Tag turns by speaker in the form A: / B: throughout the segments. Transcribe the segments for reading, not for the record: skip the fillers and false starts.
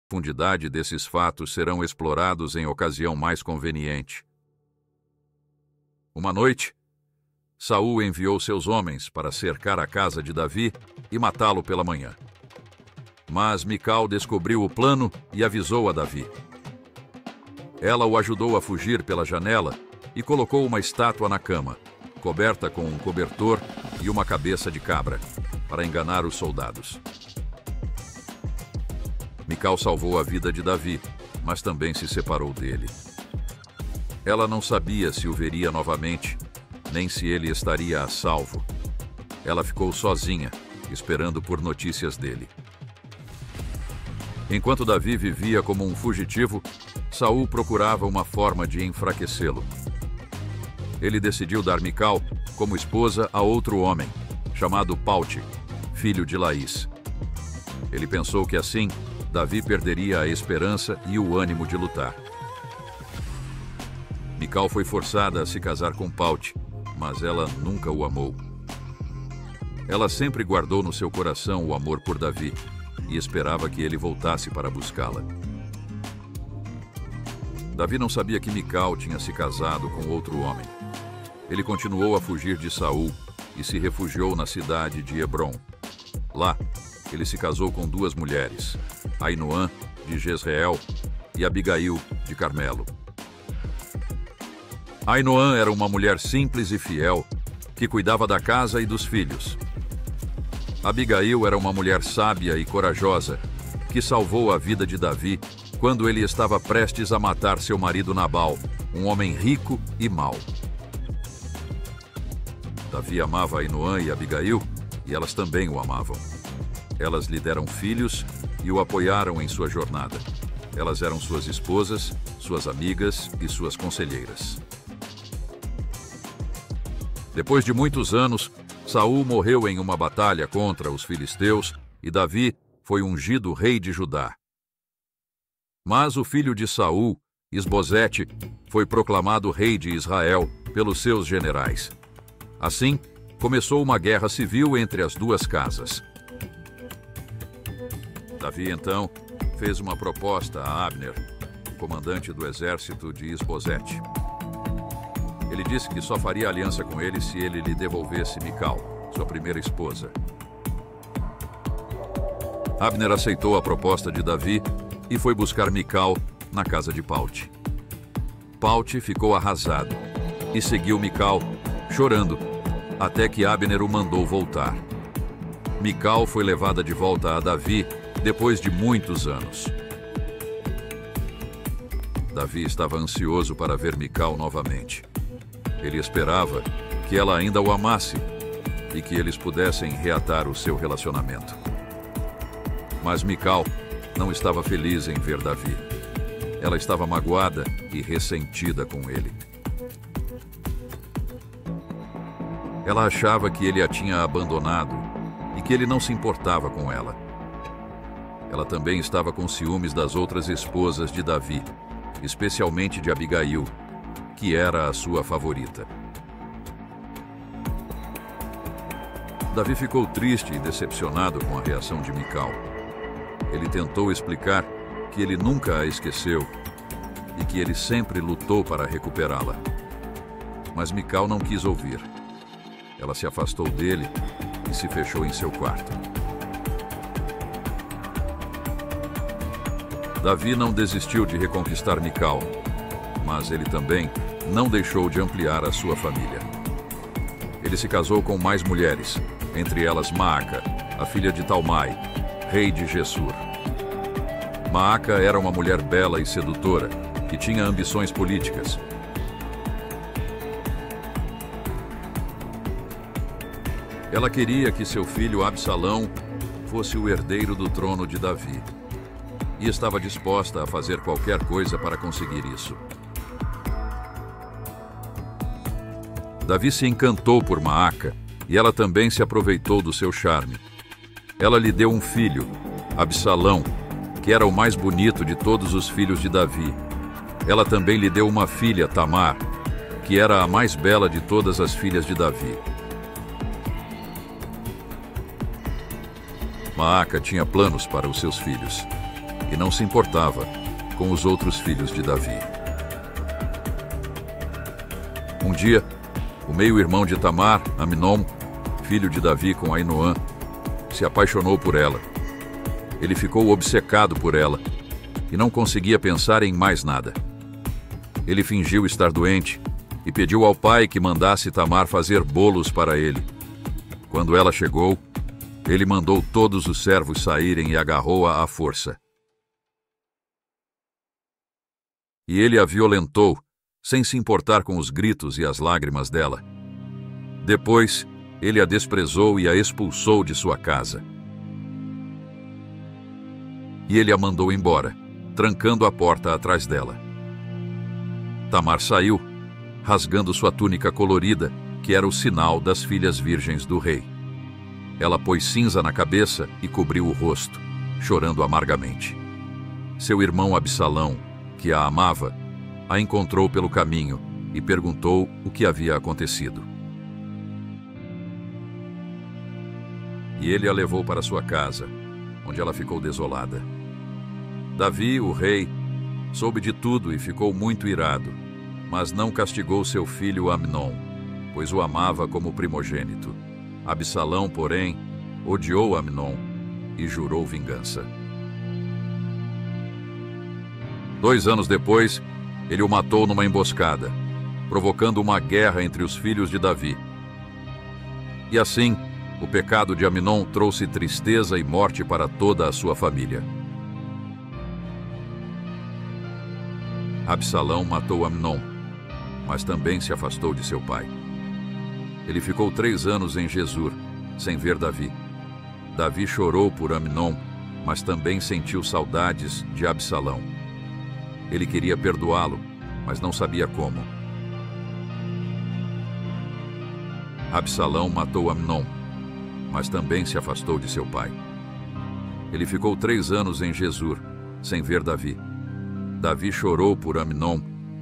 A: profundidade desses fatos serão explorados em ocasião mais conveniente. Uma noite, Saul enviou seus homens para cercar a casa de Davi e matá-lo pela manhã. Mas Mical descobriu o plano e avisou a Davi. Ela o ajudou a fugir pela janela e colocou uma estátua na cama, coberta com um cobertor e uma cabeça de cabra, para enganar os soldados. Mical salvou a vida de Davi, mas também se separou dele. Ela não sabia se o veria novamente, nem se ele estaria a salvo. Ela ficou sozinha, esperando por notícias dele. Enquanto Davi vivia como um fugitivo, Saul procurava uma forma de enfraquecê-lo. Ele decidiu dar Mical como esposa a outro homem, chamado Paute, filho de Laís. Ele pensou que assim, Davi perderia a esperança e o ânimo de lutar. Mical foi forçada a se casar com Paute, mas ela nunca o amou. Ela sempre guardou no seu coração o amor por Davi e esperava que ele voltasse para buscá-la. Davi não sabia que Mical tinha se casado com outro homem. Ele continuou a fugir de Saul e se refugiou na cidade de Hebrom. Lá, ele se casou com duas mulheres, Ainoã, de Jezreel, e Abigail, de Carmelo. Ainoã era uma mulher simples e fiel, que cuidava da casa e dos filhos. Abigail era uma mulher sábia e corajosa, que salvou a vida de Davi quando ele estava prestes a matar seu marido Nabal, um homem rico e mau. Davi amava Ainoã e Abigail, e elas também o amavam. Elas lhe deram filhos e o apoiaram em sua jornada. Elas eram suas esposas, suas amigas e suas conselheiras. Depois de muitos anos, Saul morreu em uma batalha contra os filisteus e Davi foi ungido rei de Judá. Mas o filho de Saul, Isbosete, foi proclamado rei de Israel pelos seus generais. Assim, começou uma guerra civil entre as duas casas. Davi, então, fez uma proposta a Abner, comandante do exército de Isbosete. Ele disse que só faria aliança com ele se ele lhe devolvesse Mical, sua primeira esposa. Abner aceitou a proposta de Davi e foi buscar Mical na casa de Paute. Paute ficou arrasado e seguiu Mical, chorando, até que Abner o mandou voltar. Mical foi levada de volta a Davi depois de muitos anos. Davi estava ansioso para ver Mical novamente. Ele esperava que ela ainda o amasse e que eles pudessem reatar o seu relacionamento. Mas Mical não estava feliz em ver Davi. Ela estava magoada e ressentida com ele. Ela achava que ele a tinha abandonado e que ele não se importava com ela. Ela também estava com ciúmes das outras esposas de Davi, especialmente de Abigail, que era a sua favorita. Davi ficou triste e decepcionado com a reação de Mical. Ele tentou explicar que ele nunca a esqueceu e que ele sempre lutou para recuperá-la. Mas Mical não quis ouvir. Ela se afastou dele e se fechou em seu quarto. Davi não desistiu de reconquistar Mical, mas ele também não deixou de ampliar a sua família. Ele se casou com mais mulheres, entre elas Maaca, a filha de Talmai, rei de Gessur. Maaca era uma mulher bela e sedutora, que tinha ambições políticas. Ela queria que seu filho Absalão fosse o herdeiro do trono de Davi, e estava disposta a fazer qualquer coisa para conseguir isso. Davi se encantou por Maaca, e ela também se aproveitou do seu charme. Ela lhe deu um filho, Absalão, que era o mais bonito de todos os filhos de Davi. Ela também lhe deu uma filha, Tamar, que era a mais bela de todas as filhas de Davi. Maaca tinha planos para os seus filhos. e não se importava com os outros filhos de Davi. Um dia, o meio-irmão de Tamar, Amnon, filho de Davi com Ainoã, se apaixonou por ela. Ele ficou obcecado por ela e não conseguia pensar em mais nada. Ele fingiu estar doente e pediu ao pai que mandasse Tamar fazer bolos para ele. Quando ela chegou, ele mandou todos os servos saírem e agarrou-a à força. E ele a violentou, sem se importar com os gritos e as lágrimas dela. Depois, ele a desprezou e a expulsou de sua casa. E ele a mandou embora, trancando a porta atrás dela. Tamar saiu, rasgando sua túnica colorida, que era o sinal das filhas virgens do rei. Ela pôs cinza na cabeça e cobriu o rosto, chorando amargamente. Seu irmão Absalão, que a amava, a encontrou pelo caminho e perguntou o que havia acontecido. E ele a levou para sua casa, onde ela ficou desolada. Davi, o rei, soube de tudo e ficou muito irado, mas não castigou seu filho Amnon, pois o amava como primogênito. Absalão, porém, odiou Amnon e jurou vingança. 2 anos depois, ele o matou numa emboscada, provocando uma guerra entre os filhos de Davi. E assim, o pecado de Amnon trouxe tristeza e morte para toda a sua família. Absalão matou Amnon, mas também se afastou de seu pai. Ele ficou 3 anos em Gesur, sem ver Davi. Davi chorou por Amnon, mas também sentiu saudades de Absalão. Ele queria perdoá-lo, mas não sabia como. Absalão matou Amnon, mas também se afastou de seu pai. Ele ficou 3 anos em Gesur, sem ver Davi. Davi chorou por Amnon,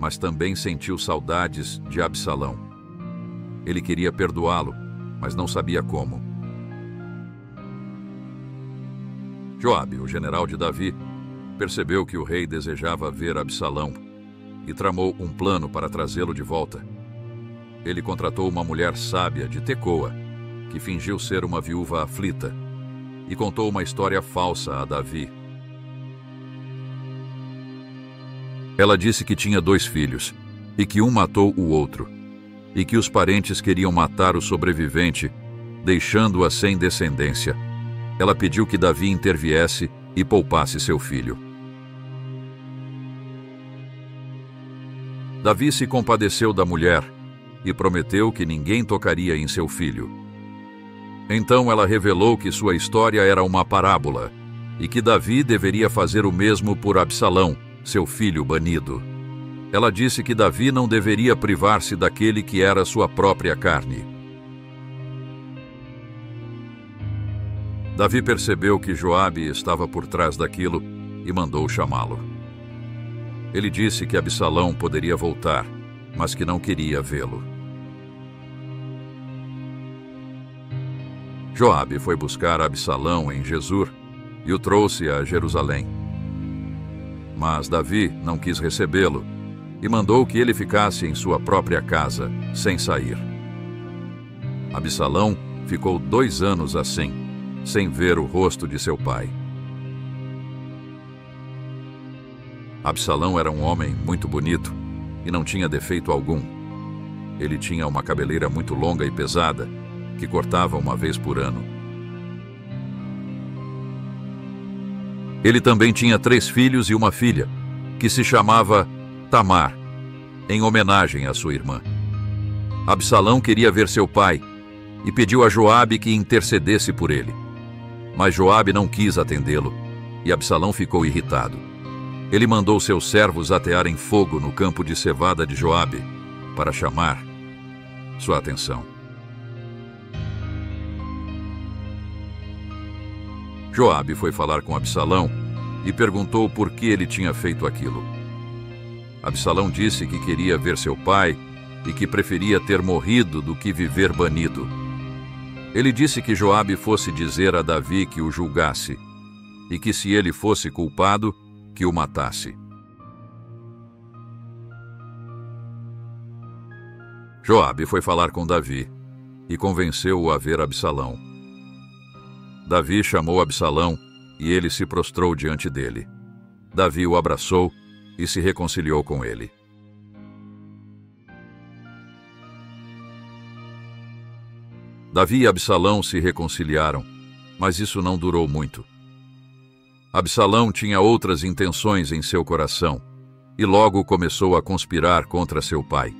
A: mas também sentiu saudades de Absalão. Ele queria perdoá-lo, mas não sabia como. Joabe, o general de Davi, percebeu que o rei desejava ver Absalão e tramou um plano para trazê-lo de volta. Ele contratou uma mulher sábia de Tecoa, que fingiu ser uma viúva aflita, e contou uma história falsa a Davi. Ela disse que tinha 2 filhos, e que um matou o outro, e que os parentes queriam matar o sobrevivente, deixando-a sem descendência. Ela pediu que Davi interviesse e poupasse seu filho. Davi se compadeceu da mulher e prometeu que ninguém tocaria em seu filho. Então ela revelou que sua história era uma parábola e que Davi deveria fazer o mesmo por Absalão, seu filho banido. Ela disse que Davi não deveria privar-se daquele que era sua própria carne. Davi percebeu que Joabe estava por trás daquilo e mandou chamá-lo. Ele disse que Absalão poderia voltar, mas que não queria vê-lo. Joabe foi buscar Absalão em Gesur e o trouxe a Jerusalém. Mas Davi não quis recebê-lo e mandou que ele ficasse em sua própria casa, sem sair. Absalão ficou 2 anos assim, sem ver o rosto de seu pai. Absalão era um homem muito bonito e não tinha defeito algum. Ele tinha uma cabeleira muito longa e pesada, que cortava uma vez por ano. Ele também tinha 3 filhos e uma filha, que se chamava Tamar, em homenagem à sua irmã. Absalão queria ver seu pai e pediu a Joabe que intercedesse por ele. Mas Joabe não quis atendê-lo e Absalão ficou irritado. Ele mandou seus servos atearem fogo no campo de cevada de Joabe para chamar sua atenção. Joabe foi falar com Absalão e perguntou por que ele tinha feito aquilo. Absalão disse que queria ver seu pai e que preferia ter morrido do que viver banido. Ele disse que Joabe fosse dizer a Davi que o julgasse. e que, se ele fosse culpado, que o matasse. Joabe foi falar com Davi e convenceu-o a ver Absalão. Davi chamou Absalão e ele se prostrou diante dele. Davi o abraçou e se reconciliou com ele. Davi e Absalão se reconciliaram, mas isso não durou muito. Absalão tinha outras intenções em seu coração e logo começou a conspirar contra seu pai.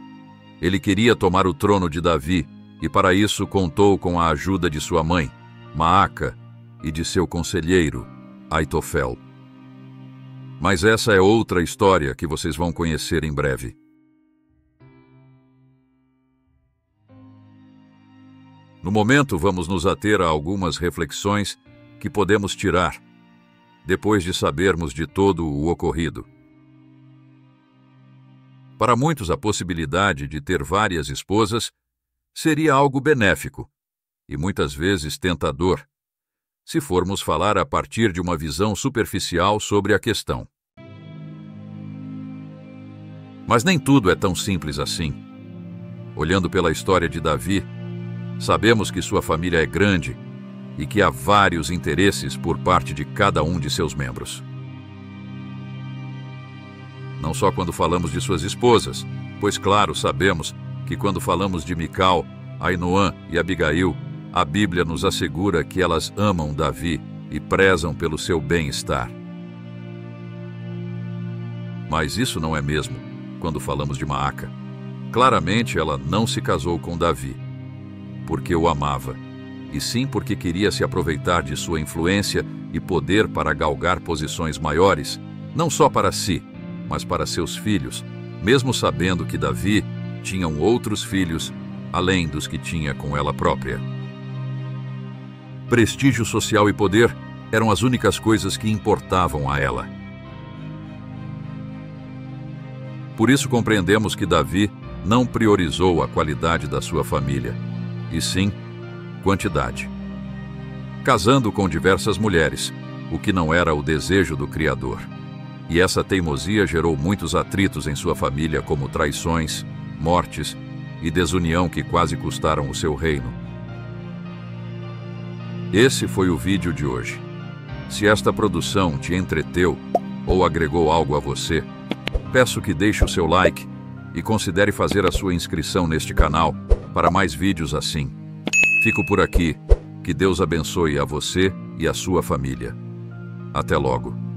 A: Ele queria tomar o trono de Davi e para isso contou com a ajuda de sua mãe, Maaca, e de seu conselheiro, Aitofel. Mas essa é outra história que vocês vão conhecer em breve. No momento, vamos nos ater a algumas reflexões que podemos tirar, depois de sabermos de todo o ocorrido. Para muitos, a possibilidade de ter várias esposas seria algo benéfico e muitas vezes tentador, se formos falar a partir de uma visão superficial sobre a questão. Mas nem tudo é tão simples assim. Olhando pela história de Davi, sabemos que sua família é grande e que há vários interesses por parte de cada um de seus membros. Não só quando falamos de suas esposas, pois claro, sabemos que quando falamos de Mical, Ainoã e Abigail, a Bíblia nos assegura que elas amam Davi e prezam pelo seu bem-estar. Mas isso não é mesmo quando falamos de Maaca. Claramente ela não se casou com Davi porque o amava, e sim porque queria se aproveitar de sua influência e poder para galgar posições maiores, não só para si, mas para seus filhos, mesmo sabendo que Davi tinha outros filhos, além dos que tinha com ela própria. Prestígio social e poder eram as únicas coisas que importavam a ela. Por isso compreendemos que Davi não priorizou a qualidade da sua família, e sim quantidade. Casando com diversas mulheres, o que não era o desejo do Criador. E essa teimosia gerou muitos atritos em sua família, como traições, mortes e desunião que quase custaram o seu reino. Esse foi o vídeo de hoje. Se esta produção te entreteu ou agregou algo a você, peço que deixe o seu like e considere fazer a sua inscrição neste canal para mais vídeos assim. Fico por aqui. Que Deus abençoe a você e a sua família. Até logo.